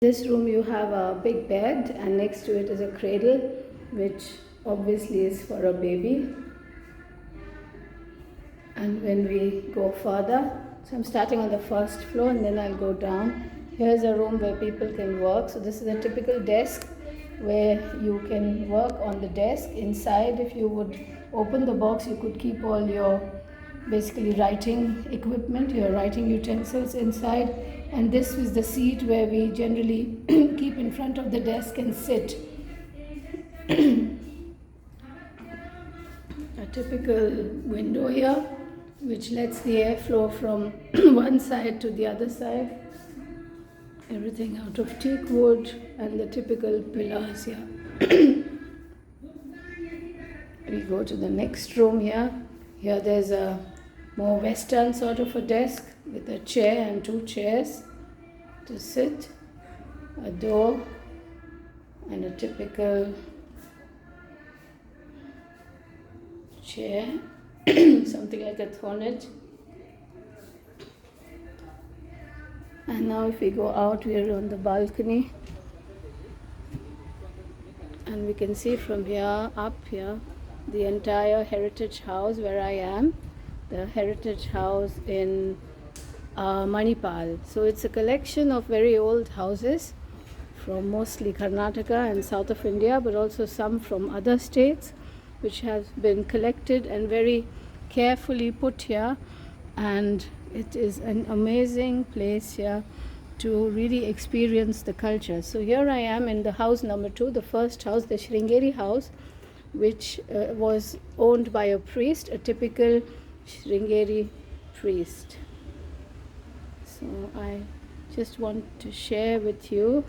This room you have a big bed, and next to it is a cradle, which obviously is for a baby. And when we go further, so I'm starting on the first floor and then I'll go down. Here's a room where people can work. So this is a typical desk where you can work on the desk. Inside, if you would open the box, you could keep all your basically writing equipment, your writing utensils inside. And this is the seat where we generally keep in front of the desk and sit. A typical window here, which lets the air flow from one side to the other side. Everything out of teak wood and the typical pillars here. We go to the next room here. Here there's a more western sort of a desk with a chair and two chairs to sit, a door, and a typical chair, something like a thornet. And now if we go out, we are on the balcony, and we can see from here, up here, the entire heritage house where I am, the heritage house in Manipal. So it's a collection of very old houses from mostly Karnataka and south of India, but also some from other states, which has been collected and very carefully put here. And it is an amazing place here to really experience the culture. So here I am in the house number 2, the first house, the Sringeri house, which was owned by a priest, a typical Sringeri priest. So I just want to share with you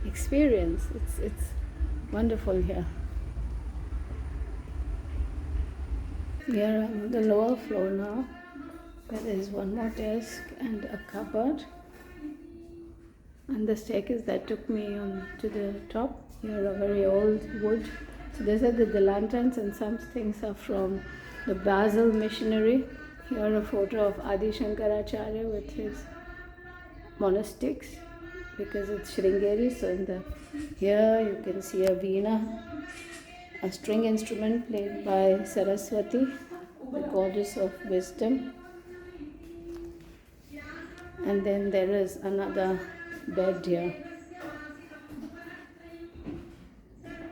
experience. It's wonderful here. Here I'm on the lower floor now, where there is one more desk and a cupboard, and the staircase that took me on to the top. Here are very old wood. So these are the lanterns, and some things are from the Basil missionary. Here a photo of Adi Shankaracharya with his monastics, because it's Sringeri. So here you can see a veena, a string instrument played by Saraswati, the goddess of wisdom. And then there is another bed here,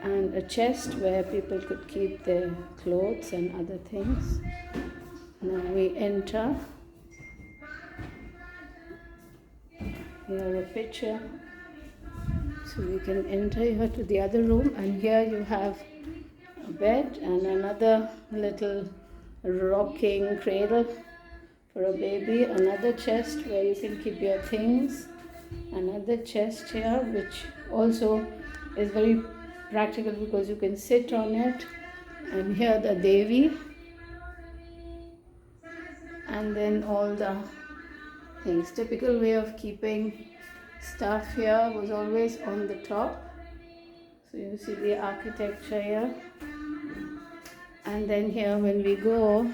and a chest where people could keep their clothes and other things. Now we enter. Here a picture. So we can enter here to the other room, and here you have a bed and another little rocking cradle for a baby, another chest where you can keep your things, another chest here which also is very practical because you can sit on it, and here the Devi, and then all the things. Typical way of keeping stuff here was always on the top. So you see the architecture here. And then here when we go,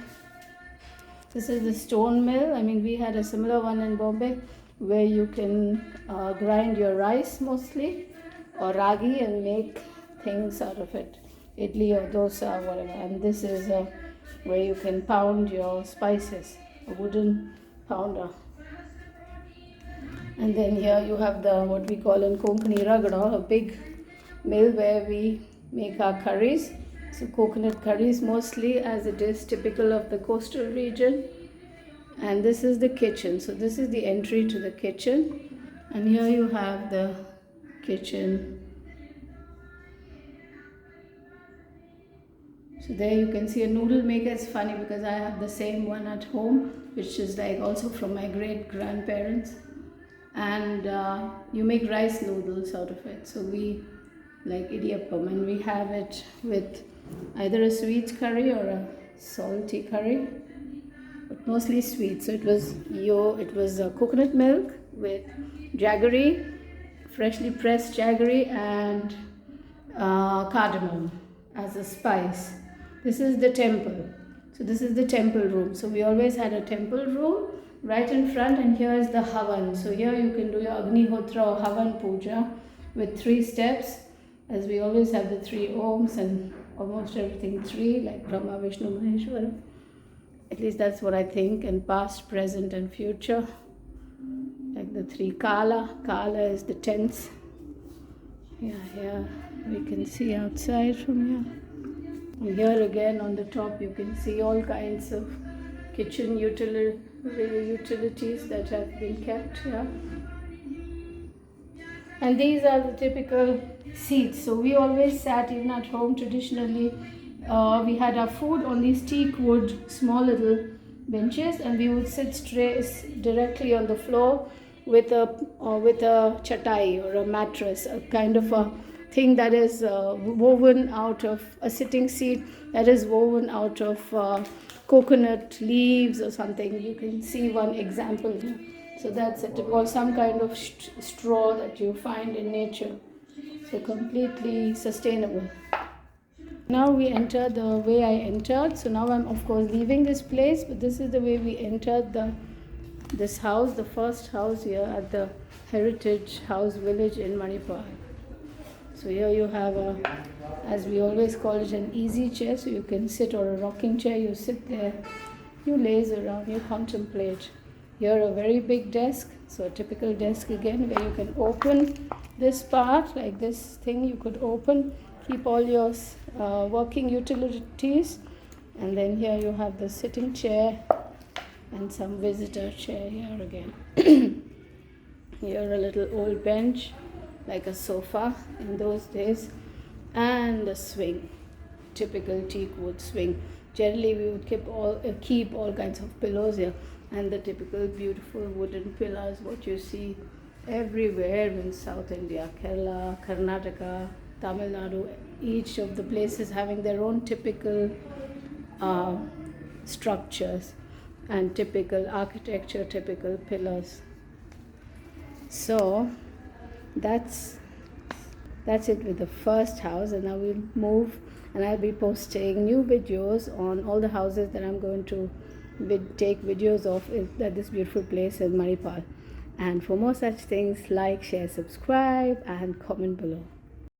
this is the stone mill. I mean, we had a similar one in Bombay where you can grind your rice mostly, or ragi, and make things out of it, idli or dosa or whatever. And this is where you can pound your spices, a wooden pounder. And then here you have the what we call in Konkani ragda, a big mill where we make our curries. So coconut curries mostly, as it is typical of the coastal region. And this is the kitchen. So this is the entry to the kitchen. And here you have the kitchen. So there you can see a noodle maker. It's funny because I have the same one at home, which is like also from my great grandparents. And you make rice noodles out of it. So we like idiyappam, and we have it with either a sweet curry or a salty curry, but mostly sweet. So it was coconut milk with jaggery, freshly pressed jaggery, and cardamom as a spice. This is the temple. So this is the temple room. So we always had a temple room, right in front, and here is the Havan. So here you can do your Agnihotra or Havan Puja with 3 steps, as we always have the 3 Oms and almost everything 3, like Brahma, Vishnu, Maheshwara. At least that's what I think, and past, present and future. Like the 3 Kala. Kala is the tents. Yeah, here we can see outside from here. And here again on the top you can see all kinds of kitchen utilities that have been kept here. And these are the typical seats. So we always sat, even at home traditionally, we had our food on these teak wood small little benches, and we would sit directly on the floor with a chatai or a mattress, a kind of a thing that is woven out of a sitting seat that is woven out of coconut leaves or something. You can see one example here. So that's it, or some kind of straw that you find in nature. So completely sustainable. Now we enter the way I entered. So now I'm of course leaving this place, but this is the way we entered this house, the first house here at the Heritage House Village in Manipal. So here you have as we always call it, an easy chair. So you can sit, or a rocking chair. You sit there, you laze around, you contemplate. Here a very big desk, so a typical desk again, where you can open this part, like this thing you could open, keep all your working utilities. And then here you have the sitting chair and some visitor chair here again. Here a little old bench, like a sofa in those days, and a swing, typical teak wood swing. Generally we would keep all kinds of pillows here, and the typical beautiful wooden pillars, what you see everywhere in South India, Kerala, Karnataka, Tamil Nadu, each of the places having their own typical structures and typical architecture, typical pillars. So that's it with the first house, and now we'll move, and I'll be posting new videos on all the houses that I'm going to take videos of at this beautiful place in Manipal. And for more such things, like, share, subscribe and comment below.